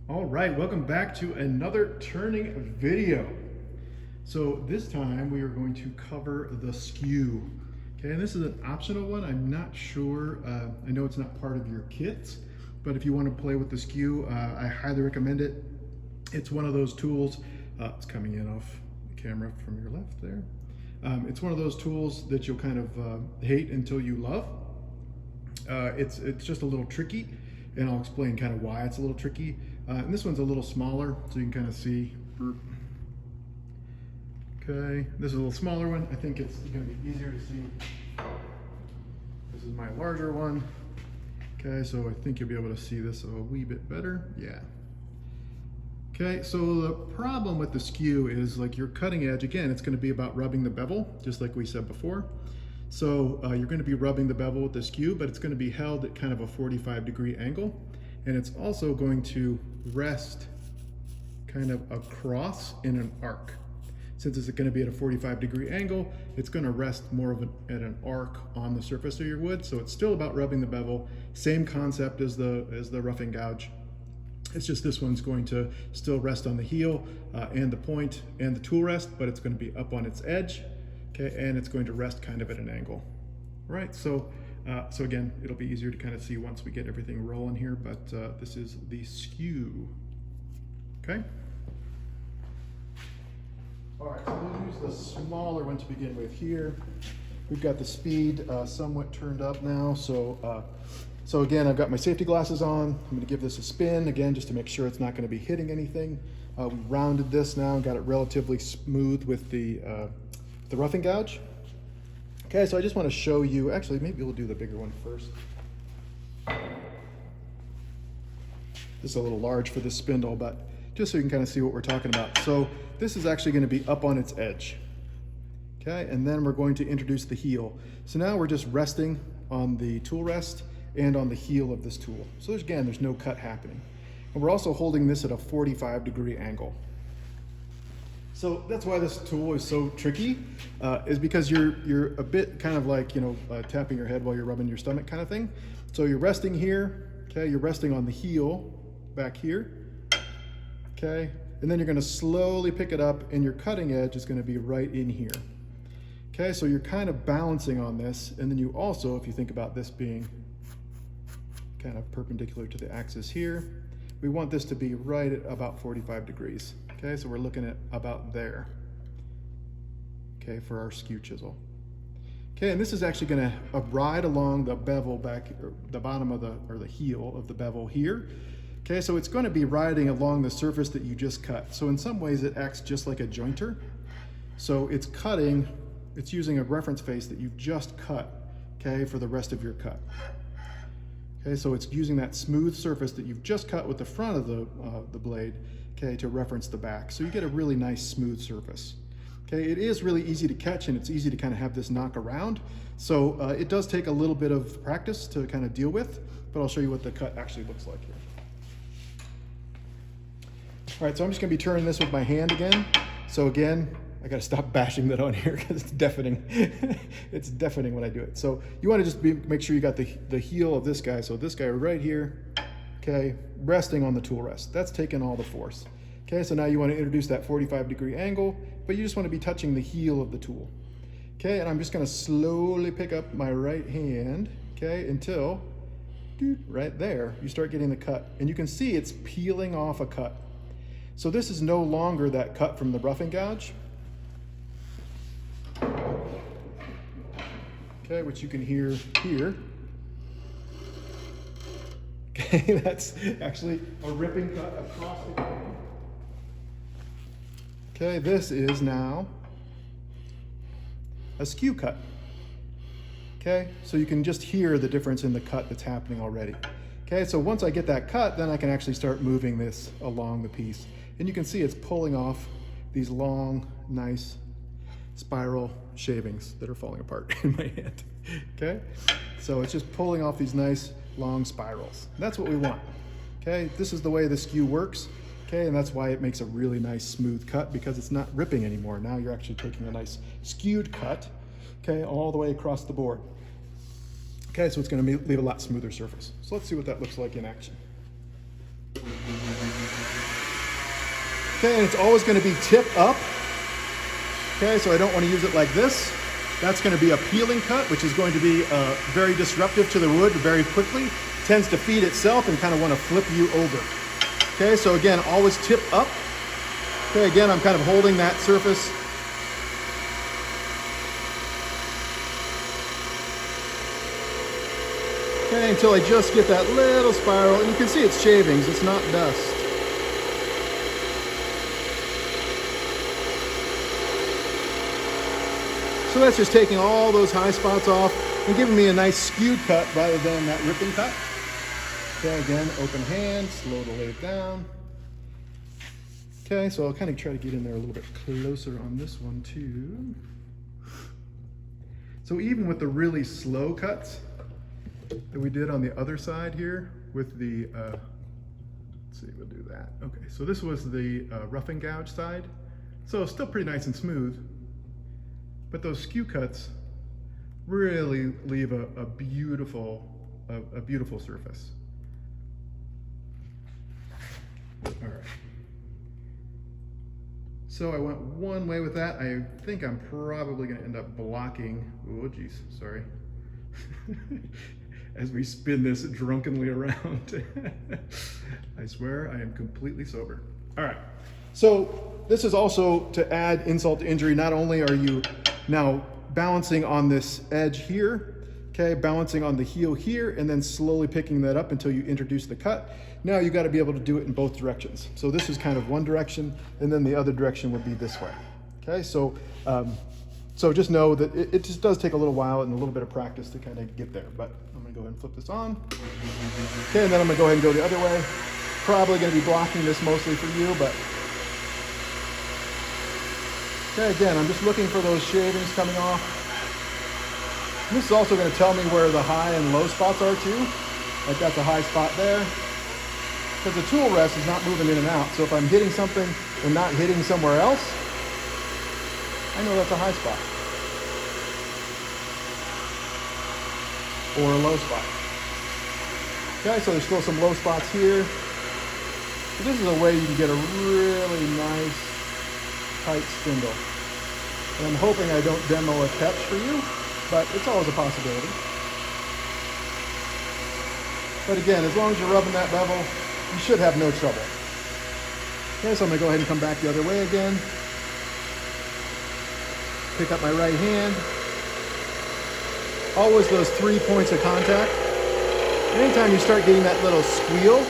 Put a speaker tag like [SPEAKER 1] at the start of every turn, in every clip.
[SPEAKER 1] All right, welcome back to another turning video. So this time we are going to cover the skew. Okay, and this is an optional one. I'm not sure, I know it's not part of your kits, but if you want to play with the skew, I highly recommend it. It's one of those tools, it's coming in off the camera from your left there. It's one of those tools that you'll kind of hate until you love. It's just a little tricky, and I'll explain kind of why it's a little tricky. And this one's a little smaller, so you can kind of see. Okay, this is a little smaller one. I think it's going to be easier to see. This is my larger one. Okay, so I think you'll be able to see this a wee bit better. Yeah. Okay, so the problem with the skew is like your cutting edge, again, it's going to be about rubbing the bevel, just like we said before. So you're going to be rubbing the bevel with the skew, but it's going to be held at kind of a 45-degree angle. And it's also going to rest kind of across in an arc. Since it's going to be at a 45-degree angle, it's going to rest more of at an arc on the surface of your wood. So it's still about rubbing the bevel. Same concept as the roughing gouge. It's just this one's going to still rest on the heel and the point and the tool rest, but it's going to be up on its edge. Okay, and it's going to rest kind of at an angle. Right, so again, it'll be easier to kind of see once we get everything rolling here, but this is the skew. Okay? All right, so we'll use the smaller one to begin with here. We've got the speed somewhat turned up now, so again, I've got my safety glasses on. I'm going to give this a spin, again, just to make sure it's not going to be hitting anything. We rounded this now and got it relatively smooth with the roughing gouge. Okay, so I just want to show you, actually, maybe we'll do the bigger one first. This is a little large for this spindle, but just so you can kind of see what we're talking about. So this is actually going to be up on its edge. Okay, and then we're going to introduce the heel. So now we're just resting on the tool rest and on the heel of this tool. So there's no cut happening. And we're also holding this at a 45-degree angle. So that's why this tool is so tricky, is because you're a bit kind of like, tapping your head while you're rubbing your stomach kind of thing. So you're resting here, okay? You're resting on the heel back here, okay? And then you're gonna slowly pick it up and your cutting edge is gonna be right in here. Okay, so you're kind of balancing on this, and then you also, if you think about this being kind of perpendicular to the axis here, we want this to be right at about 45 degrees. Okay, so we're looking at about there, okay, for our skew chisel. Okay, and this is actually gonna ride along the bevel back, or the bottom of the heel of the bevel here. Okay, so it's gonna be riding along the surface that you just cut. So in some ways it acts just like a jointer. So it's cutting, it's using a reference face that you just cut, okay, for the rest of your cut. Okay, so it's using that smooth surface that you've just cut with the front of the blade, okay, to reference the back. So you get a really nice smooth surface. Okay, it is really easy to catch and it's easy to kind of have this knock around. So it does take a little bit of practice to kind of deal with, but I'll show you what the cut actually looks like here. All right, so I'm just gonna be turning this with my hand again. So again, I gotta stop bashing that on here because it's deafening. It's deafening when I do it. So you wanna just make sure you got the heel of this guy. So this guy right here, okay, resting on the tool rest. That's taking all the force. Okay, so now you wanna introduce that 45-degree angle, but you just wanna be touching the heel of the tool. Okay, and I'm just gonna slowly pick up my right hand, okay, until, right there, you start getting the cut. And you can see it's peeling off a cut. So this is no longer that cut from the roughing gouge. Okay, which you can hear here. Okay, that's actually a ripping cut across the grain. Okay, this is now a skew cut. Okay, so you can just hear the difference in the cut that's happening already. Okay, so once I get that cut, then I can actually start moving this along the piece. And you can see it's pulling off these long, nice spiral shavings that are falling apart in my hand. Okay, so it's just pulling off these nice long spirals. That's what we want. Okay, this is the way the skew works. Okay, and that's why it makes a really nice smooth cut, because it's not ripping anymore. Now you're actually taking a nice skewed cut, okay, all the way across the board. Okay, so it's going to leave a lot smoother surface. So let's see what that looks like in action. Okay, and it's always going to be tip up. Okay, so I don't want to use it like this. That's going to be a peeling cut, which is going to be very disruptive to the wood very quickly. Tends to feed itself and kind of want to flip you over. Okay, so again, always tip up. Okay, again, I'm kind of holding that surface. Okay, until I just get that little spiral, and you can see it's shavings, it's not dust. So that's just taking all those high spots off and giving me a nice skewed cut rather than that ripping cut. Okay, again, open hand, slow the lathe down. Okay, so I'll kind of try to get in there a little bit closer on this one too. So even with the really slow cuts that we did on the other side here with the, let's see, we'll do that. Okay, so this was the rough and gouge side. So still pretty nice and smooth. But those skew cuts really leave a beautiful surface. All right. So I went one way with that. I think I'm probably going to end up blocking. Oh, geez, sorry. As we spin this drunkenly around. I swear I am completely sober. All right. So this is also to add insult to injury. Not only are you now balancing on this edge here, okay, balancing on the heel here, and then slowly picking that up until you introduce the cut. Now you got to be able to do it in both directions. So this is kind of one direction, and then the other direction would be this way. Okay, so so just know that it just does take a little while and a little bit of practice to kind of get there. But I'm going to go ahead and flip this on. Okay, and then I'm going to go ahead and go the other way. Probably going to be blocking this mostly for you, but okay, again, I'm just looking for those shavings coming off. And this is also going to tell me where the high and low spots are too. Like that's a high spot there. Because the tool rest is not moving in and out. So if I'm hitting something and not hitting somewhere else, I know that's a high spot. Or a low spot. Okay, so there's still some low spots here. So this is a way you can get a really nice tight spindle. And I'm hoping I don't demo a catch for you, but it's always a possibility. But again, as long as you're rubbing that bevel, you should have no trouble. Okay, so I'm going to go ahead and come back the other way again. Pick up my right hand. Always those 3 points of contact. Anytime you start getting that little squeal,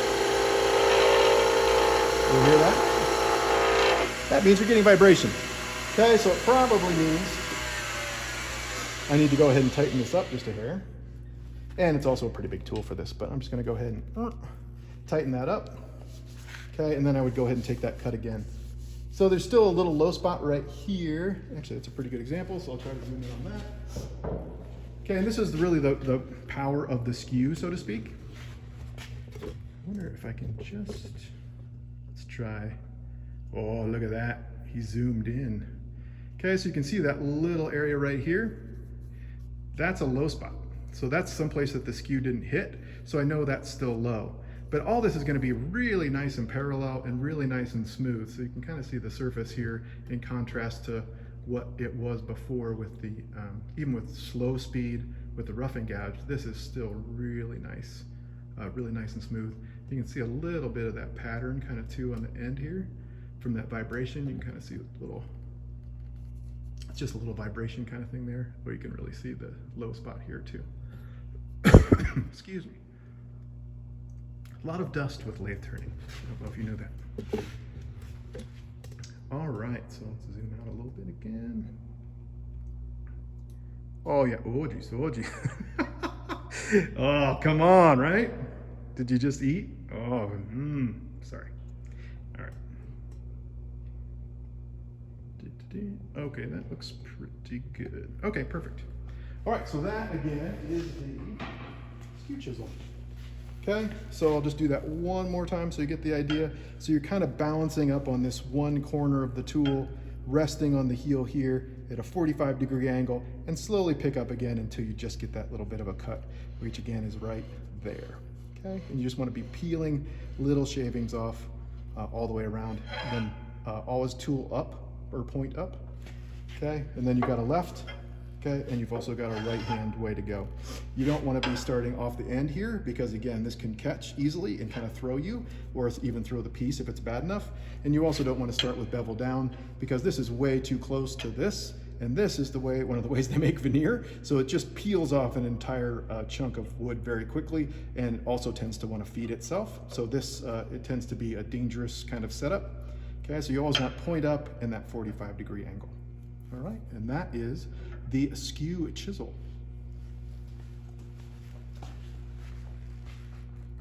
[SPEAKER 1] you hear that? That means you're getting vibration. Okay, so it probably means I need to go ahead and tighten this up just a hair. And it's also a pretty big tool for this, but I'm just going to go ahead and tighten that up. Okay, and then I would go ahead and take that cut again. So there's still a little low spot right here. Actually, that's a pretty good example, so I'll try to zoom in on that. Okay, and this is really the power of the skew, so to speak. I wonder if I can just, let's try. Oh, look at that. He zoomed in. Okay, so you can see that little area right here. That's a low spot. So that's someplace that the skew didn't hit. So I know that's still low. But all this is going to be really nice and parallel and really nice and smooth. So you can kind of see the surface here in contrast to what it was before with the, even with slow speed, with the rough and gouge, this is still really nice and smooth. You can see a little bit of that pattern kind of too on the end here from that vibration. You can kind of see a little, it's just a little vibration kind of thing there, where you can really see the low spot here too. Excuse me. A lot of dust with lathe turning. I don't know if you knew that. All right, so let's zoom out a little bit again. Oh yeah, oh geez, oh geez. Oh, come on, right? Did you just eat? Oh, sorry. All right. Okay, that looks pretty good. Okay, perfect. All right, so that again is the skew chisel. Okay, so I'll just do that one more time so you get the idea. So you're kind of balancing up on this one corner of the tool, resting on the heel here at a 45-degree angle, and slowly pick up again until you just get that little bit of a cut, which again is right there. Okay, and you just want to be peeling little shavings off all the way around, and then always tool up or point up, okay? And then you got a left, okay? And you've also got a right hand way to go. You don't want to be starting off the end here because again, this can catch easily and kind of throw you, or even throw the piece if it's bad enough. And you also don't want to start with bevel down because this is way too close to this. And this is one of the ways they make veneer. So it just peels off an entire chunk of wood very quickly, and also tends to want to feed itself. So this, it tends to be a dangerous kind of setup. Okay, so you always want point up in that 45-degree angle. All right, and that is the Skew chisel.